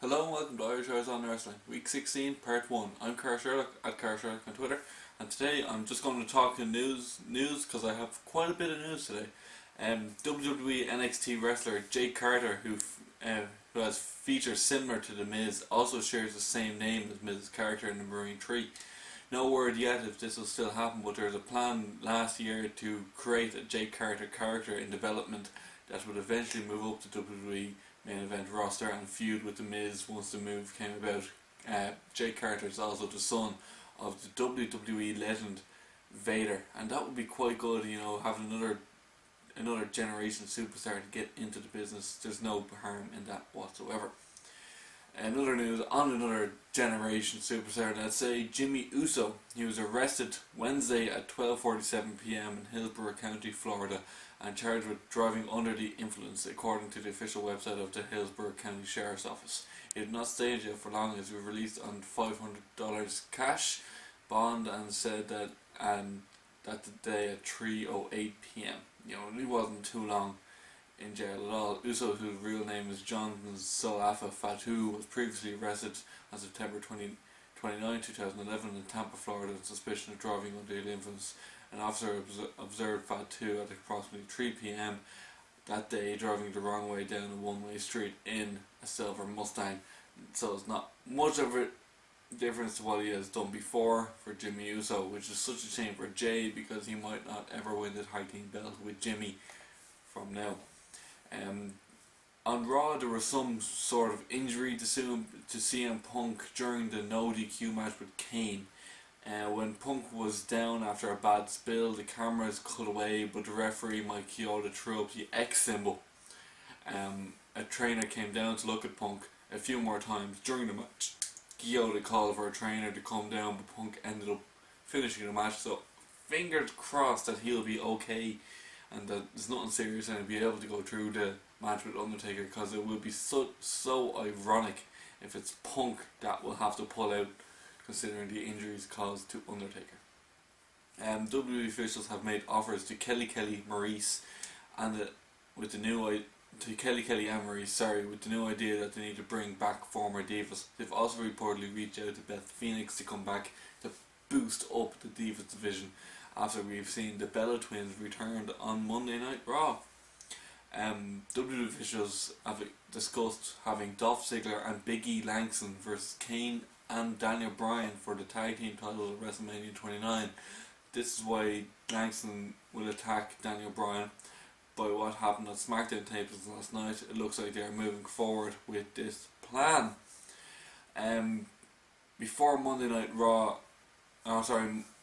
Hello and welcome to Irish Hours on Wrestling, Week 16, Part 1. I'm Carl Sherlock, at Carl Sherlock on Twitter, and today I'm just going to talk in news because I have quite a bit of news today. WWE NXT wrestler Jake Carter, who has features similar to The Miz, also shares the same name as Miz's character in the Marine 3. No word yet if this will still happen, but there's a plan last year to create a Jake Carter character in development that would eventually move up to WWE main event roster and feud with The Miz once the move came about. Jake Carter is also the son of the WWE legend Vader, and that would be quite good, having another generation superstar to get into the business. There's no harm in that whatsoever. Another news on another generation superstar, let's say Jimmy Uso. He was arrested Wednesday at 12:47 p.m. in Hillsborough County, Florida, and charged with driving under the influence, according to the official website of the Hillsborough County Sheriff's Office. He had not stayed yet for long, as he was released on $500 cash bond, and said that the day at 3:08 p.m. He wasn't too long in jail at all. Uso, whose real name is Jonathan Salafa Fatu, was previously arrested on September 29, 2011 in Tampa, Florida, on suspicion of driving under the influence. An officer observed Fatu at approximately 3 p.m. that day driving the wrong way down a one-way street in a silver Mustang. So it's not much of a difference to what he has done before for Jimmy Uso, which is such a shame for Jay, because he might not ever win the tag team belt with Jimmy from now. On Raw, there was some sort of injury to CM Punk during the no DQ match with Kane. When Punk was down after a bad spill, the cameras cut away, but the referee, Mike Chioda, threw up the X symbol. A trainer came down to look at Punk a few more times during the match. Chioda called for a trainer to come down, but Punk ended up finishing the match, so fingers crossed that he'll be okay and that there's nothing serious and he'll be able to go through the match with Undertaker, because it would be so ironic if it's Punk that will have to pull out, considering the injuries caused to Undertaker. WWE officials have made offers to Kelly Maurice with the new idea that they need to bring back former divas. They've also reportedly reached out to Beth Phoenix to come back to boost up the divas division, after we've seen the Bella Twins returned on Monday Night Raw. WWE officials have discussed having Dolph Ziggler and Big E Langston versus Kane and Daniel Bryan for the tag team titles at WrestleMania 29. This is why Langston will attack Daniel Bryan. By what happened on SmackDown tapings last night, it looks like they are moving forward with this plan. Before Monday Night Raw,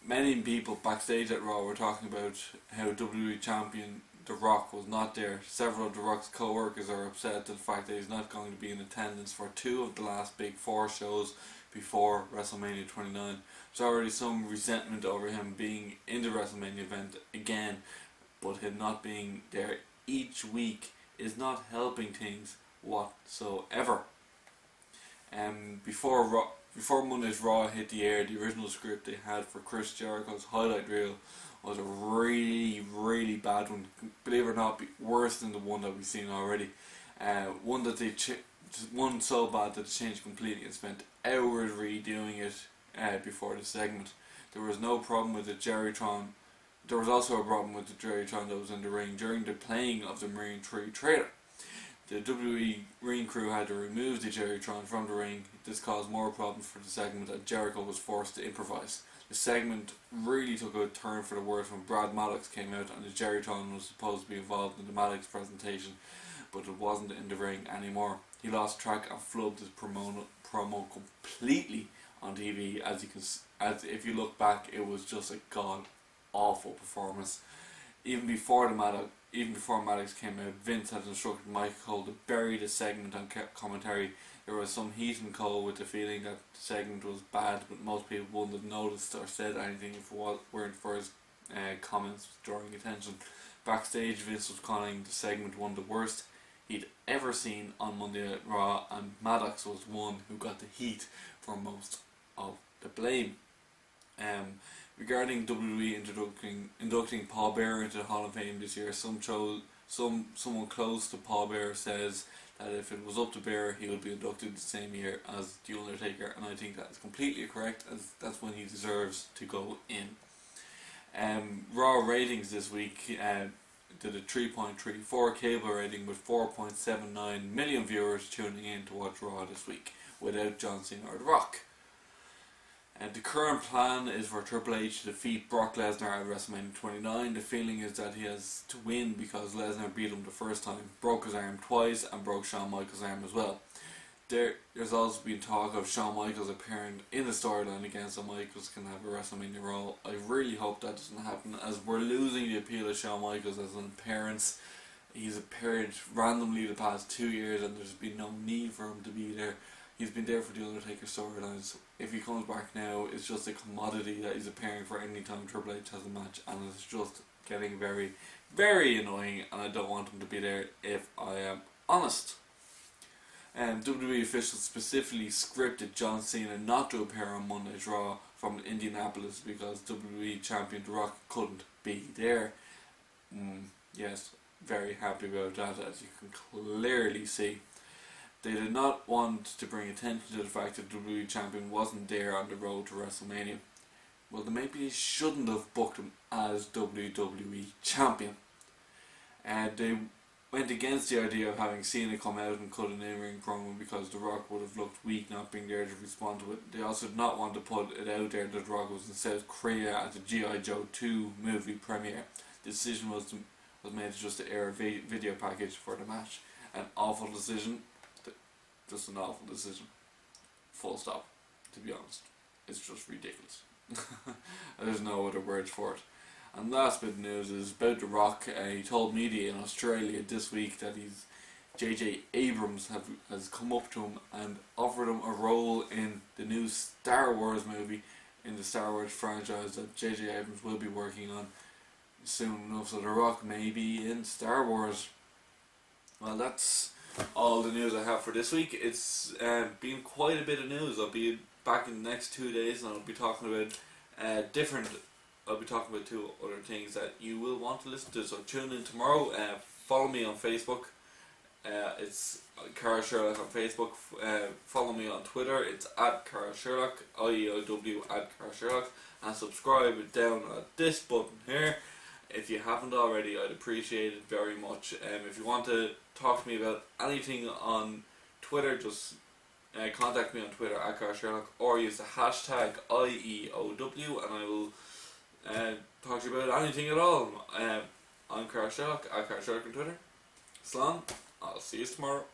many people backstage at Raw were talking about how WWE Champion The Rock was not there. Several of The Rock's co-workers are upset at the fact that he's not going to be in attendance for two of the last Big Four shows before WrestleMania 29. There's already some resentment over him being in the WrestleMania event again, but him not being there each week is not helping things whatsoever. Before Monday's Raw hit the air, the original script they had for Chris Jericho's highlight reel was a really bad one. Believe it or not, worse than the one that we've seen already. One so bad that they changed completely and spent hours redoing it before the segment. There was no problem with the Jerrytron. There was also a problem with the Jerrytron that was in the ring during the playing of the Marine 3 trailer. The WWE ring crew had to remove the Jerrytron from the ring. This caused more problems for the segment, and Jericho was forced to improvise. The segment really took a turn for the worse when Brad Maddox came out, and the Jerrytron was supposed to be involved in the Maddox presentation, but it wasn't in the ring anymore. He lost track and flubbed his promo completely on TV. As if you look back, it was just a god awful performance. Even before Maddox came out, Vince had instructed Michael Cole to bury the segment on commentary. There was some heat and cold with the feeling that the segment was bad, but most people wouldn't have noticed or said anything if it weren't for his comments drawing attention. Backstage, Vince was calling the segment one of the worst he'd ever seen on Monday Night Raw, and Maddox was one who got the heat for most of the blame. Regarding WWE inducting Paul Bearer into the Hall of Fame this year, some chose someone close to Paul Bearer says that if it was up to Bearer, he would be inducted the same year as The Undertaker, and I think that is completely correct, as that's when he deserves to go in. Raw ratings this week did a 3.34 cable rating with 4.79 million viewers tuning in to watch Raw this week without John Cena or The Rock. And the current plan is for Triple H to defeat Brock Lesnar at WrestleMania 29. The feeling is that he has to win because Lesnar beat him the first time, broke his arm twice, and broke Shawn Michaels' arm as well. There's also been talk of Shawn Michaels appearing in the storyline again, so Michaels can have a WrestleMania Raw. I really hope that doesn't happen, as we're losing the appeal of Shawn Michaels as an appearance. He's appeared randomly the past 2 years, and there's been no need for him to be there. He's been there for the Undertaker storylines. If he comes back now, it's just a commodity that he's appearing for any time Triple H has a match, and it's just getting very, very annoying, and I don't want him to be there if I am honest. WWE officials specifically scripted John Cena not to appear on Monday's Raw from Indianapolis because WWE Champion The Rock couldn't be there. Yes, very happy about that, as you can clearly see. They did not want to bring attention to the fact that WWE Champion wasn't there on the road to WrestleMania. Well, then maybe they shouldn't have booked him as WWE Champion. They went against the idea of having Cena come out and cut an in-ring promo because The Rock would have looked weak not being there to respond to it. They also did not want to put it out there that The Rock was in South Korea at the G.I. Joe 2 movie premiere. The decision was made to just air a video package for the match. An awful decision. Just an awful decision. Full stop. To be honest. It's just ridiculous. There's no other words for it. And last bit of news is about The Rock. He told media in Australia this week that J.J. Abrams has come up to him and offered him a role in the new Star Wars movie, in the Star Wars franchise that J.J. Abrams will be working on soon enough. So The Rock may be in Star Wars. Well, that's all the news I have for this week. It's been quite a bit of news. I'll be back in the next 2 days, and I'll be talking about I'll be talking about 2 other things that you will want to listen to. So tune in tomorrow. Follow me on Facebook. It's Carl Sherlock on Facebook. Follow me on Twitter. It's at Carl Sherlock, IEOW at Carl Sherlock, and subscribe down at this button here. If you haven't already, I'd appreciate it very much. If you want to talk to me about anything on Twitter, just contact me on Twitter at Carl Sherlock, or use the hashtag IEOW, and I will talk to you about anything at all. I'm Carl Sherlock, at Carl Sherlock on Twitter. Slán, I'll see you tomorrow.